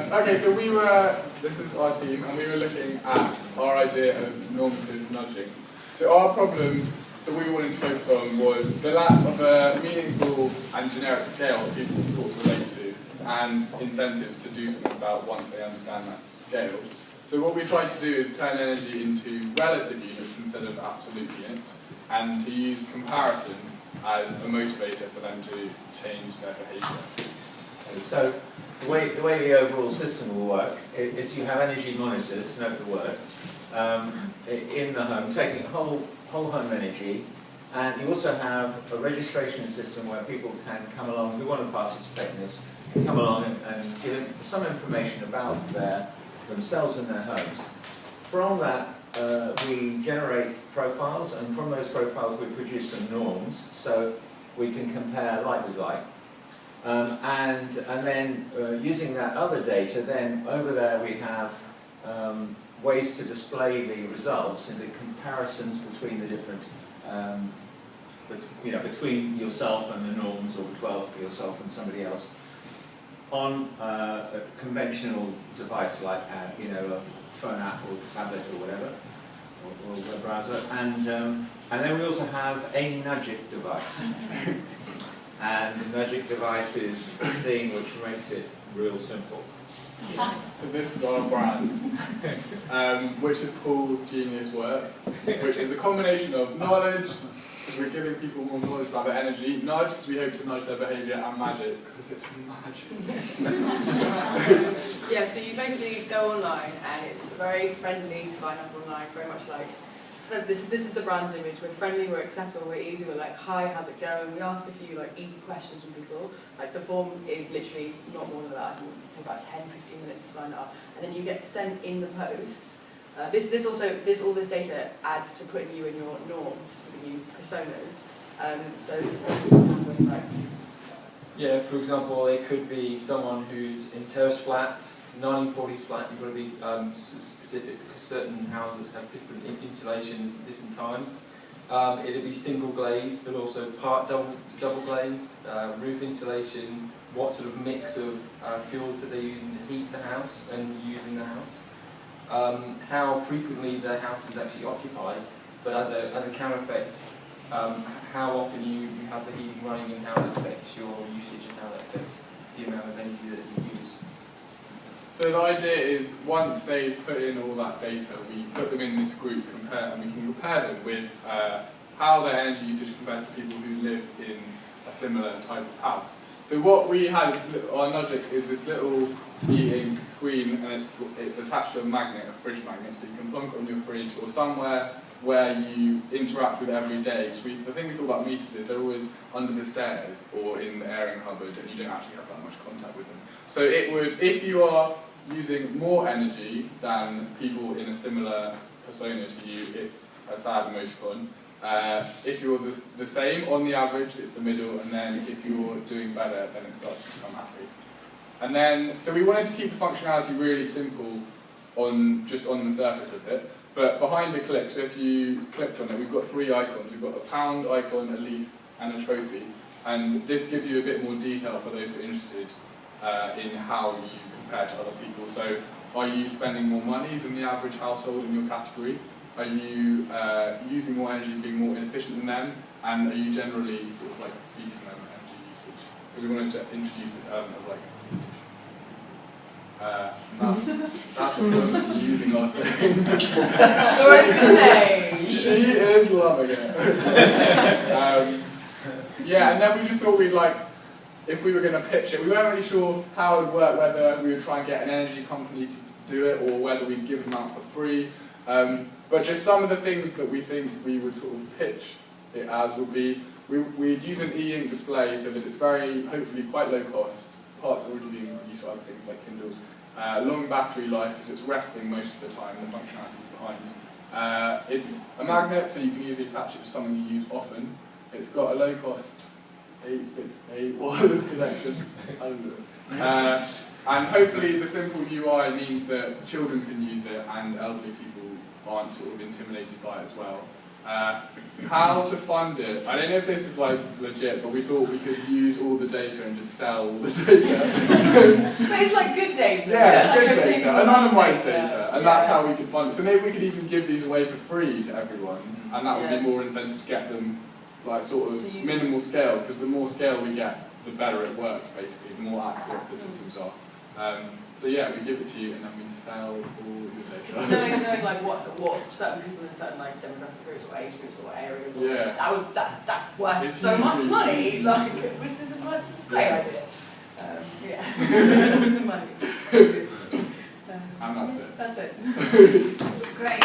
Okay, so this is our team, and we were looking at our idea of normative nudging. So our problem that we wanted to focus on was the lack of a meaningful and generic scale that people can sort of relate to, and incentives to do something about once they understand that scale. So what we tried to do is turn energy into relative units instead of absolute units, and to use comparison as a motivator for them to change their behaviour. So the way the overall system will work is you have energy monitors, note the word, in the home, taking whole home energy, and you also have a registration system where people can come along, who want to participate in this, can come along and give some information about themselves and their homes. From that, we generate profiles, and from those profiles we produce some norms, so we can compare like with like. And then using that other data, then over there we have ways to display the results and the comparisons between the different, between yourself and the norms, or 12 for yourself and somebody else, on a conventional device like a phone app or tablet or whatever, or web browser, and then we also have a Nudgic device. And the Nudgic device is the thing which makes it real simple. So this is our brand, which is Paul's Genius Work, which is a combination of knowledge, because we're giving people more knowledge about their energy, nudge, because we hope to nudge their behaviour, and magic, because it's magic. Yeah, so you basically go online, and it's very friendly, sign up online, very much like, this is the brand's image. We're friendly, we're accessible, we're easy, we're like, hi, how's it going? We ask a few easy questions from people. Like, the form is literally not more than that. It will take about 10-15 minutes to sign up, and then you get sent in the post. All this data adds to putting you in your norms, for you personas. Yeah, for example, it could be someone who's in terrace flat, 1940s flat. You've got to be specific, because certain houses have different insulations at different times. It'll be single glazed, but also part double glazed, roof insulation, what sort of mix of fuels that they're using to heat the house and using the house, how frequently the house is actually occupied, but as a counter effect, how often you have the heating running and how that affects your usage and how that affects the amount of energy that you use. So the idea is, once they put in all that data, we put them in this group, and we can compare them with how their energy usage compares to people who live in a similar type of house. So what we had, our Nudgic, is this little e-ink screen, and it's attached to a magnet, a fridge magnet, so you can plonk it on your fridge or somewhere where you interact with every day. So the thing we thought about meters is they're always under the stairs or in the airing cupboard, and you don't actually have that much contact with them. So it would, if you are using more energy than people in a similar persona to you, it's a sad emoticon. If you're the same, on the average, it's the middle, and then if you're doing better, then it starts to become happy. And then, so we wanted to keep the functionality really simple just on the surface of it, but behind the click, so if you clicked on it, we've got 3 icons. We've got a pound icon, a leaf, and a trophy. And this gives you a bit more detail for those who are interested in how you compare to other people. So, are you spending more money than the average household in your category? Are you using more energy, being more inefficient than them? And are you generally sort of beating them at energy usage? Because we wanted to introduce this element of that's a woman using our thing. She is loving it. Yeah, and then we just thought we'd if we were going to pitch it, we weren't really sure how it would work, whether we would try and get an energy company to do it or whether we'd give them out for free. But just some of the things that we think we would sort of pitch it as would be, we'd use an e-ink display so that it's hopefully quite low cost. Parts are already being used for other things like Kindles. Long battery life, because it's resting most of the time, the functionality is behind. It's a magnet, so you can easily attach it to something you use often. It's got a low cost 868 wireless connection. And hopefully the simple UI means that children can use it and elderly people aren't sort of intimidated by it as well. How to fund it? I don't know if this is like legit, but we thought we could use all the data and just sell all the data. But it's like good data. Yeah, it's good like data, anonymised data, and that's how we could fund it. So maybe we could even give these away for free to everyone, and that would be more incentive to get them like sort of minimal scale, because the more scale we get, the better it works basically, the more accurate the systems are. So yeah, we give it to you and then we sell all your data. Because knowing like what certain people in certain like demographic groups or age groups or areas, or that worth It's so much hugely money. Like this is a great idea. Yeah. The money. And that's it. That's it. Great.